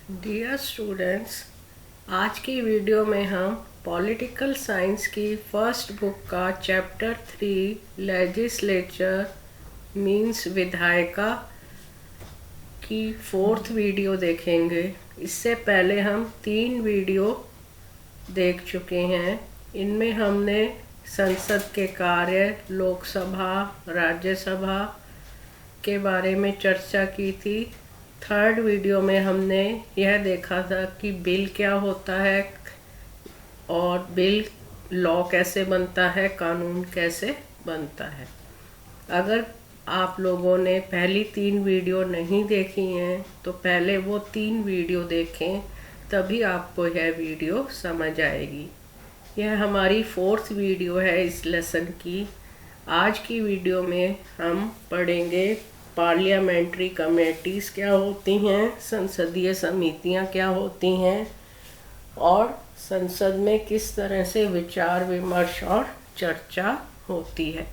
Dear students, आज की video में हम पॉलिटिकल साइंस की फर्स्ट बुक का चैप्टर 3 लेजिस्लेचर मीन्स विधायिका की फोर्थ वीडियो देखेंगे। इससे पहले हम 3 वीडियो देख चुके हैं। इनमें हमने संसद के कार्य, लोकसभा, राज्यसभा के बारे में चर्चा की थी। थर्ड वीडियो में हमने यह देखा था कि बिल क्या होता है और बिल लॉ कैसे बनता है, कानून कैसे बनता है। अगर आप लोगों ने पहली 3 वीडियो नहीं देखी हैं तो पहले वो 3 वीडियो देखें, तभी आपको यह वीडियो समझ आएगी। यह हमारी फोर्थ वीडियो है इस लेसन की। आज की वीडियो में हम पढ़ेंगे पार्लियामेंट्री कमेटीज़ क्या होती हैं, संसदीय समितियां क्या होती हैं और संसद में किस तरह से विचार विमर्श और चर्चा होती है।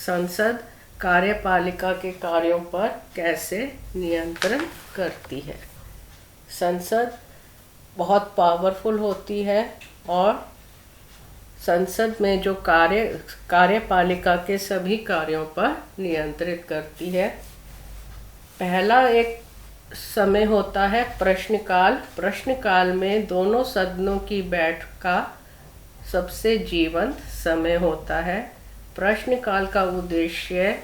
संसद कार्यपालिका के कार्यों पर कैसे नियंत्रण करती है। संसद बहुत पावरफुल होती है और संसद में जो कार्यपालिका के सभी कार्यों पर नियंत्रित करती है। पहला एक समय होता है प्रश्नकाल। प्रश्नकाल में दोनों सदनों की बैठक का सबसे जीवंत समय होता है। प्रश्नकाल का उद्देश्य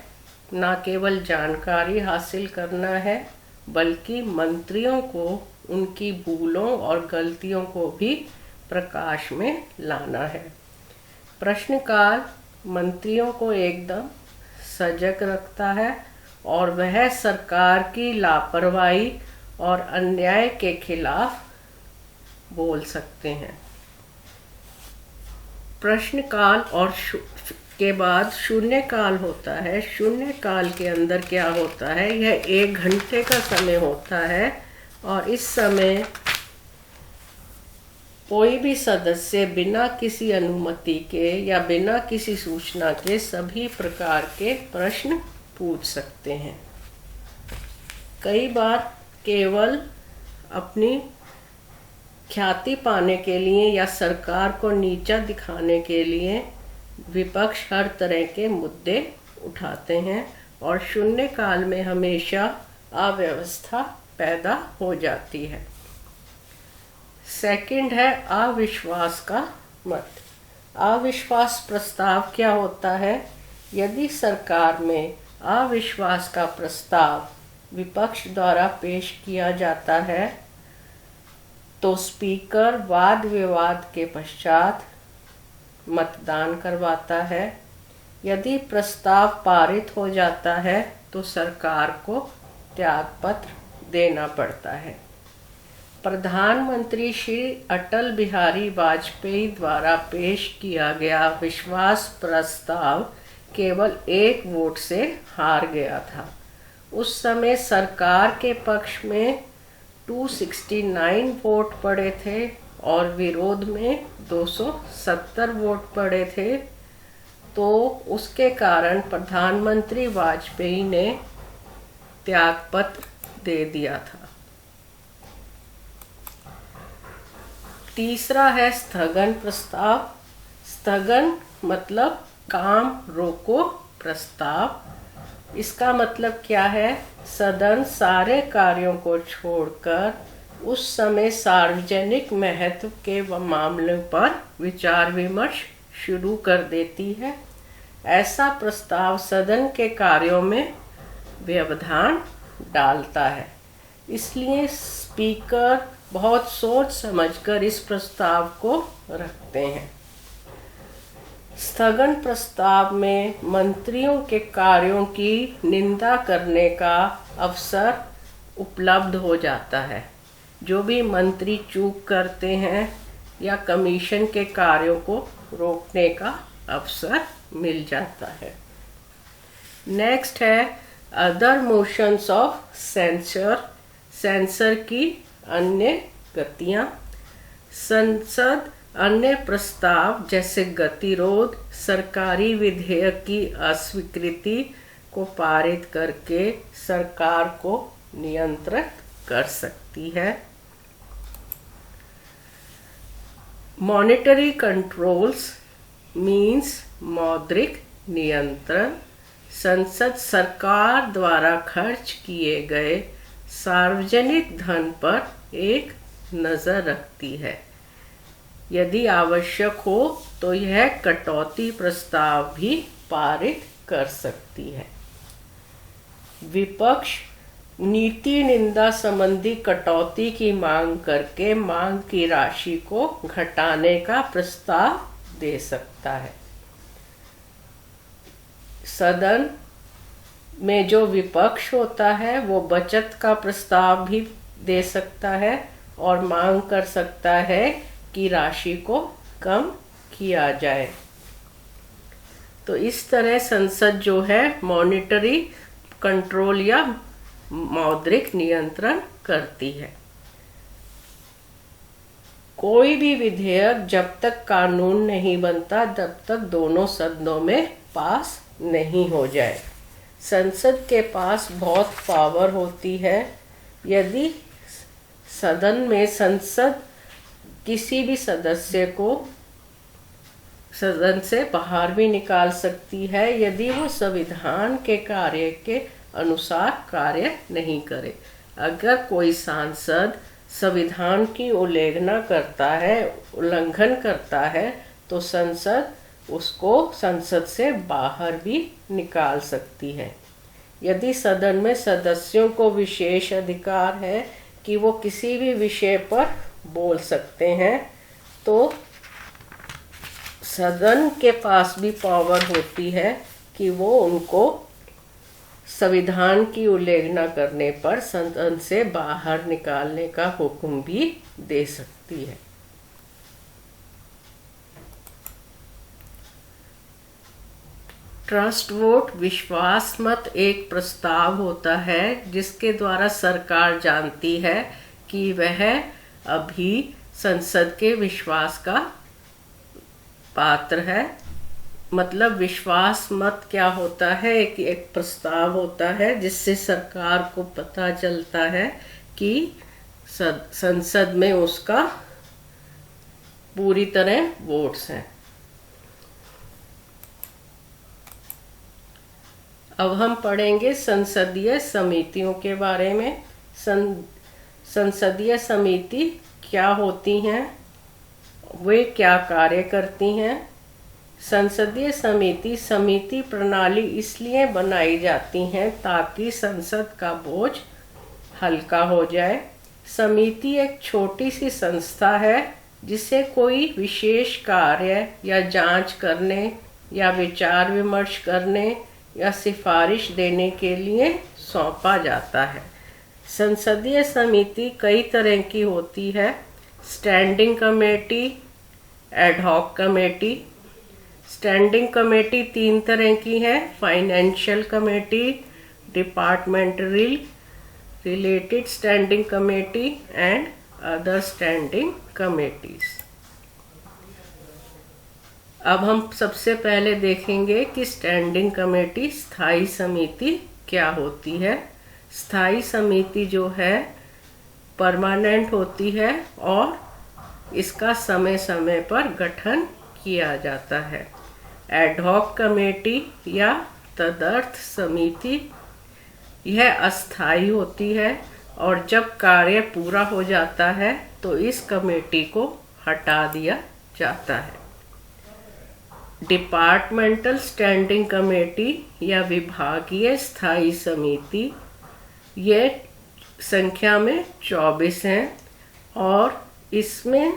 न केवल जानकारी हासिल करना है, बल्कि मंत्रियों को उनकी भूलों और गलतियों को भी प्रकाश में लाना है। प्रश्नकाल मंत्रियों को एकदम सजग रखता है और वह सरकार की लापरवाही और अन्याय के खिलाफ बोल सकते हैं। प्रश्नकाल और के बाद शून्यकाल होता है। शून्यकाल के अंदर क्या होता है, यह 1 घंटे का समय होता है और इस समय कोई भी सदस्य बिना किसी अनुमति के या बिना किसी सूचना के सभी प्रकार के प्रश्न पूछ सकते हैं। कई बार केवल अपनी ख्याति पाने के लिए या सरकार को नीचा दिखाने के लिए विपक्ष हर तरह के मुद्दे उठाते हैं और शून्यकाल में हमेशा अव्यवस्था पैदा हो जाती है। सेकंड है अविश्वास का मत। अविश्वास प्रस्ताव क्या होता है, यदि सरकार में अविश्वास का प्रस्ताव विपक्ष द्वारा पेश किया जाता है तो स्पीकर वाद विवाद के पश्चात मतदान करवाता है। यदि प्रस्ताव पारित हो जाता है तो सरकार को त्यागपत्र देना पड़ता है। प्रधानमंत्री श्री अटल बिहारी वाजपेयी द्वारा पेश किया गया विश्वास प्रस्ताव केवल 1 वोट से हार गया था। उस समय सरकार के पक्ष में 269 वोट पड़े थे और विरोध में 270 वोट पड़े थे। तो उसके कारण प्रधानमंत्री वाजपेयी ने त्यागपत्र दे दिया था। तीसरा है स्थगन प्रस्ताव। स्थगन मतलब काम रोको प्रस्ताव। इसका मतलब क्या है, सदन सारे कार्यों को छोड़कर उस समय सार्वजनिक महत्व के मामलों पर विचार विमर्श शुरू कर देती है। ऐसा प्रस्ताव सदन के कार्यों में व्यवधान डालता है। इसलिए स्पीकर बहुत सोच समझकर इस प्रस्ताव को रखते हैं। स्थगन प्रस्ताव में मंत्रियों के कार्यों की निंदा करने का अवसर उपलब्ध हो जाता है। जो भी मंत्री चूक करते हैं या कमीशन के कार्यों को रोकने का अवसर मिल जाता है। नेक्स्ट है other motions of sensor. Sensor की अन्य गतियां। संसद अन्य प्रस्ताव जैसे गतिरोध, सरकारी विधेयक की अस्वीकृति को पारित करके सरकार को नियंत्रित कर सकती है। मॉनेटरी कंट्रोल्स मीन्स मौद्रिक नियंत्रण संसद सरकार द्वारा खर्च किए गए सार्वजनिक धन पर एक नज़र रखती है। यदि आवश्यक हो तो यह कटौती प्रस्ताव भी पारित कर सकती है। विपक्ष नीति निंदा संबंधी कटौती की मांग करके मांग की राशि को घटाने का प्रस्ताव दे सकता है। सदन में जो विपक्ष होता है वो बचत का प्रस्ताव भी दे सकता है और मांग कर सकता है कि राशि को कम किया जाए। तो इस तरह संसद जो है मॉनेटरी कंट्रोल या मौद्रिक नियंत्रण करती है। कोई भी विधेयक जब तक कानून नहीं बनता तब तक दोनों सदनों में पास नहीं हो जाए। संसद के पास बहुत पावर होती है। यदि सदन में संसद किसी भी सदस्य को सदन से बाहर भी निकाल सकती है यदि वो संविधान के कार्य के अनुसार कार्य नहीं करे। अगर कोई सांसद संविधान की उल्लंघन करता है तो संसद उसको संसद से बाहर भी निकाल सकती है। यदि सदन में सदस्यों को विशेष अधिकार है कि वो किसी भी विषय पर बोल सकते हैं तो सदन के पास भी पावर होती है कि वो उनको संविधान की उल्लंघना करने पर सदन से बाहर निकालने का हुक्म भी दे सकती है। ट्रस्ट वोट विश्वास मत एक प्रस्ताव होता है जिसके द्वारा सरकार जानती है कि वह अभी संसद के विश्वास का पात्र है। मतलब विश्वास मत क्या होता है कि एक प्रस्ताव होता है जिससे सरकार को पता चलता है कि संसद में उसका पूरी तरह वोट्स हैं। अब हम पढ़ेंगे संसदीय समितियों के बारे में। संसदीय समिति क्या होती हैं, वे क्या कार्य करती हैं। संसदीय समिति प्रणाली इसलिए बनाई जाती है ताकि संसद का बोझ हल्का हो जाए। समिति एक छोटी सी संस्था है जिसे कोई विशेष कार्य या जांच करने या विचार विमर्श करने या सिफारिश देने के लिए सौंपा जाता है। संसदीय समिति कई तरह की होती है। Standing committee, ad hoc committee. Standing committee 3 तरह की है, financial committee, departmental related standing committee and other standing committees. अब हम सबसे पहले देखेंगे कि स्टैंडिंग कमेटी स्थायी समिति क्या होती है। स्थायी समिति जो है परमानेंट होती है और इसका समय समय पर गठन किया जाता है। एडहॉक कमेटी या तदर्थ समिति यह अस्थायी होती है और जब कार्य पूरा हो जाता है तो इस कमेटी को हटा दिया जाता है। डिपार्टमेंटल स्टैंडिंग कमेटी या विभागीय स्थायी समिति ये संख्या में 24 हैं और इसमें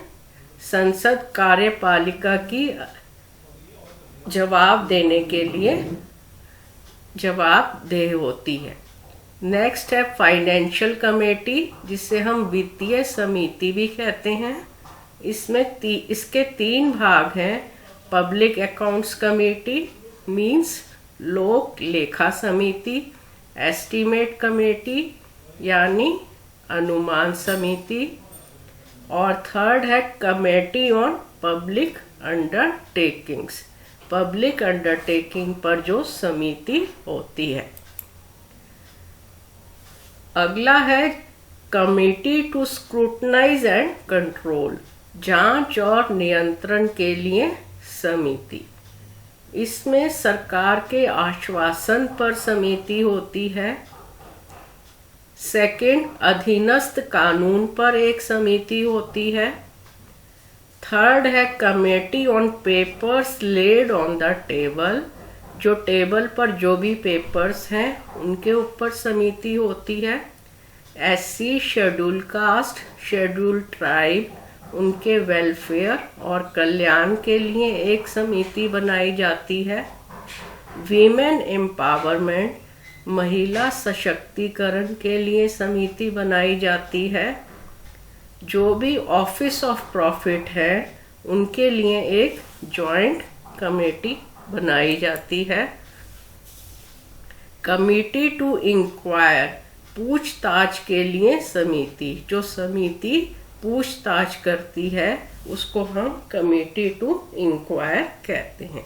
संसद कार्यपालिका की जवाब देने के लिए जवाबदेह होती है। नेक्स्ट है फाइनेंशियल कमेटी जिसे हम वित्तीय समिति भी कहते हैं। इसमें इसके 3 भाग हैं। पब्लिक अकाउंट्स कमेटी मीन्स लोक लेखा समिति, एस्टीमेट कमेटी यानी अनुमान समिति और थर्ड है committee on public undertakings. Public undertaking पर जो समिति होती है। अगला है committee to scrutinise and control, जांच और नियंत्रण के लिए समिति। इसमें सरकार के आश्वासन पर समिति होती है। सेकंड, अधीनस्थ कानून पर एक समिति होती है। थर्ड है committee on papers laid on the table, जो टेबल पर जो भी पेपर्स हैं उनके ऊपर समिति होती है। SC, schedule caste, schedule tribe, उनके वेलफेयर और कल्याण के लिए एक समिति बनाई जाती है। वीमेन एम्पावरमेंट, महिला सशक्तिकरण के लिए समिति बनाई जाती है। जो भी ऑफिस ऑफ प्रॉफिट है उनके लिए एक जॉइंट कमेटी बनाई जाती है। कमिटी टू इंक्वायर, पूछताछ के लिए समिति, जो समिति पूछताछ करती है उसको हम कमिटी टू इंक्वायर कहते हैं।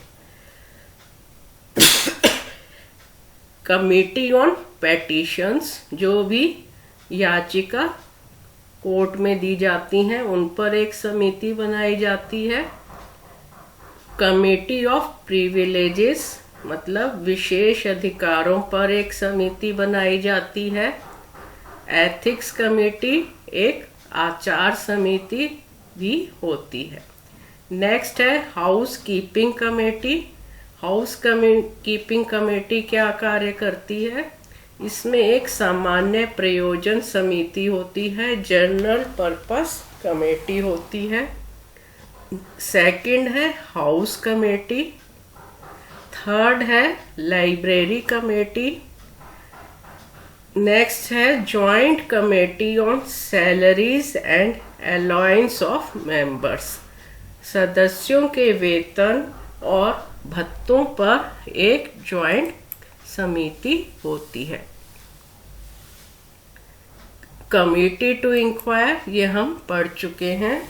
कमिटी ऑन पेटिशंस, जो भी याचिका कोर्ट में दी जाती हैं उन पर एक समिति बनाई जाती है। कमिटी ऑफ प्रिविलेजेस, मतलब विशेष अधिकारों पर एक समिति बनाई जाती है। एथिक्स कमेटी, एक आचार समिति भी होती है। नेक्स्ट है house keeping committee. House keeping committee क्या कार्य करती है? इसमें एक सामान्य प्रयोजन समिति होती है, जनरल पर्पस कमेटी होती है। सेकंड है हाउस कमेटी। थर्ड है लाइब्रेरी कमेटी। नेक्स्ट है joint committee on salaries and allowance of members, सदस्यों के वेतन और भत्तों पर एक जॉइंट समिति होती है। कमिटी टू इंक्वायर ये हम पढ़ चुके हैं।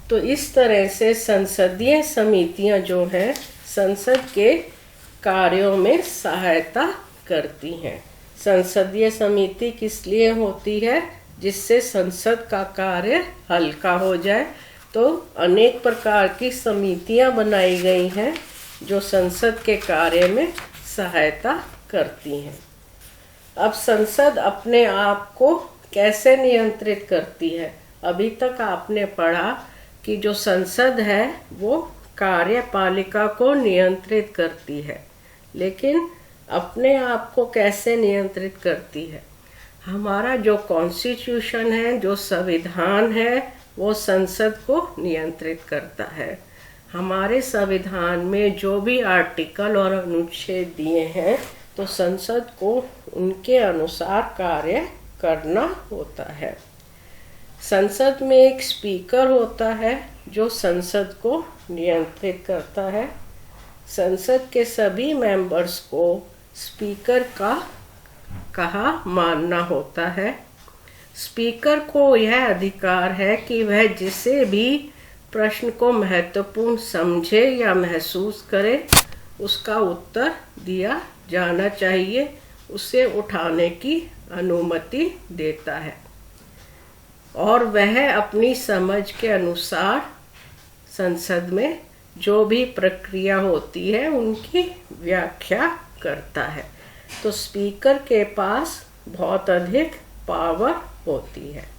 तो इस तरह से संसदीय समितियां जो हैं संसद के कार्यों में सहायता करती हैं। संसदीय समिति किस लिए होती है? जिससे संसद का कार्य हल्का हो जाए। तो अनेक प्रकार की समितियां बनाई गई हैं जो संसद के कार्य में सहायता करती हैं। अब संसद अपने आप को कैसे नियंत्रित करती है? अभी तक आपने पढ़ा कि जो संसद है वो कार्यपालिका को नियंत्रित करती है, लेकिन अपने आप को कैसे नियंत्रित करती है? हमारा जो कॉन्स्टिट्यूशन है, जो संविधान है, वो संसद को नियंत्रित करता है। हमारे संविधान में जो भी आर्टिकल और अनुच्छेद दिए हैं तो संसद को उनके अनुसार कार्य करना होता है। संसद में एक स्पीकर होता है जो संसद को नियंत्रित करता है। संसद के सभी मेंबर्स को स्पीकर का कहा मानना होता है। स्पीकर को यह अधिकार है कि वह जिसे भी प्रश्न को महत्वपूर्ण समझे या महसूस करे उसका उत्तर दिया जाना चाहिए, उसे उठाने की अनुमति देता है और वह अपनी समझ के अनुसार संसद में जो भी प्रक्रिया होती है उनकी व्याख्या करता है। तो स्पीकर के पास बहुत अधिक पावर होती है।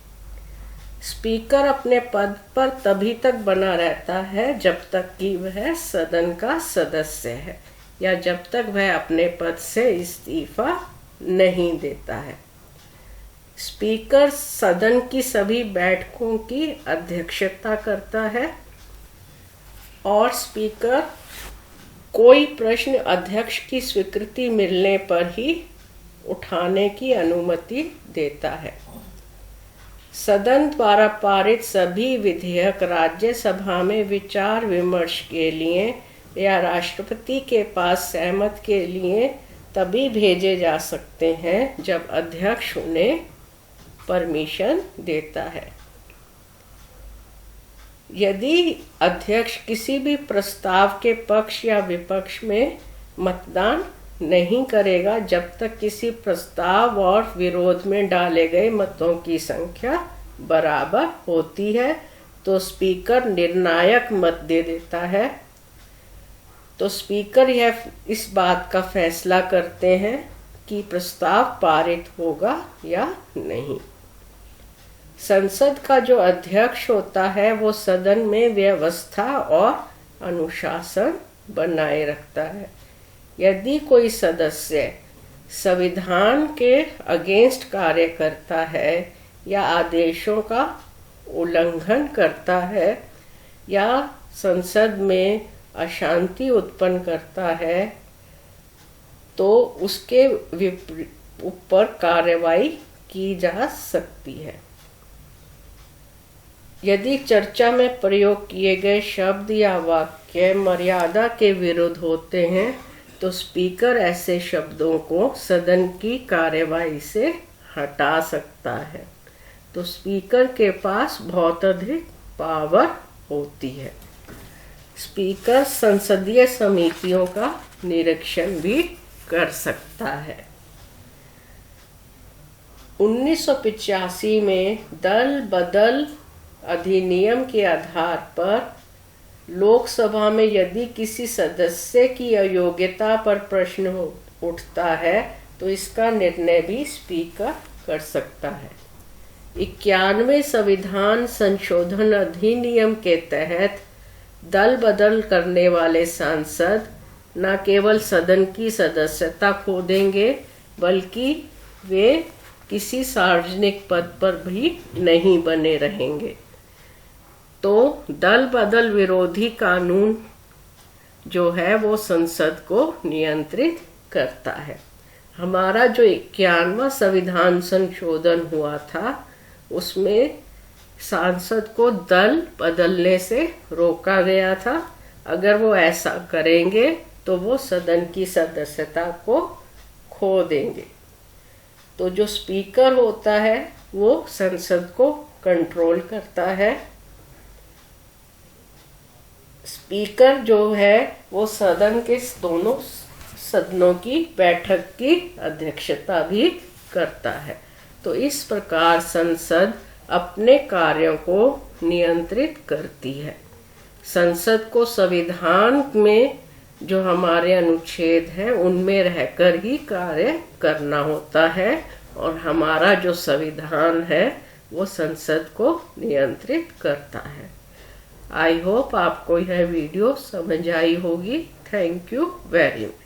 स्पीकर अपने पद पर तभी तक बना रहता है जब तक कि वह सदन का सदस्य है या जब तक वह अपने पद से इस्तीफा नहीं देता है। स्पीकर सदन की सभी बैठकों की अध्यक्षता करता है और स्पीकर कोई प्रश्न अध्यक्ष की स्वीकृति मिलने पर ही उठाने की अनुमति देता है। सदन द्वारा पारित सभी विधेयक राज्यसभा में विचार विमर्श के लिए या राष्ट्रपति के पास सहमत के लिए तभी भेजे जा सकते हैं जब अध्यक्ष उन्हें परमिशन देता है। यदि अध्यक्ष किसी भी प्रस्ताव के पक्ष या विपक्ष में मतदान नहीं करेगा जब तक किसी प्रस्ताव और विरोध में डाले गए मतों की संख्या बराबर होती है तो स्पीकर निर्णायक मत दे देता है। तो स्पीकर यह इस बात का फैसला करते हैं कि प्रस्ताव पारित होगा या नहीं। संसद का जो अध्यक्ष होता है वो सदन में व्यवस्था और अनुशासन बनाए रखता है। यदि कोई सदस्य संविधान के अगेंस्ट कार्य करता है या आदेशों का उल्लंघन करता है या संसद में अशांति उत्पन्न करता है तो उसके ऊपर कार्रवाई की जा सकती है। यदि चर्चा में प्रयोग किए गए शब्द या वाक्य मर्यादा के विरुद्ध होते हैं तो स्पीकर ऐसे शब्दों को सदन की कार्यवाही से हटा सकता है। तो स्पीकर के पास बहुत अधिक पावर होती है। स्पीकर संसदीय समितियों का निरीक्षण भी कर सकता है। 1985 में दल बदल अधिनियम के आधार पर लोकसभा में यदि किसी सदस्य की अयोग्यता पर प्रश्न उठता है तो इसका निर्णय भी स्पीकर कर सकता है। 91 संविधान संशोधन अधिनियम के तहत दल बदल करने वाले सांसद न केवल सदन की सदस्यता खो देंगे बल्कि वे किसी सार्वजनिक पद पर भी नहीं बने रहेंगे। तो दल बदल विरोधी कानून जो है वो संसद को नियंत्रित करता है। हमारा जो 91वां संविधान संशोधन हुआ था उसमें सांसद को दल बदलने से रोका गया था। अगर वो ऐसा करेंगे तो वो सदन की सदस्यता को खो देंगे। तो जो स्पीकर होता है वो संसद को कंट्रोल करता है। स्पीकर जो है वो सदन के दोनों सदनों की बैठक की अध्यक्षता भी करता है। तो इस प्रकार संसद अपने कार्यों को नियंत्रित करती है। संसद को संविधान में जो हमारे अनुच्छेद हैं उनमें रहकर ही कार्य करना होता है और हमारा जो संविधान है वो संसद को नियंत्रित करता है। आई होप आपको यह वीडियो समझ आई होगी। Thank you very much.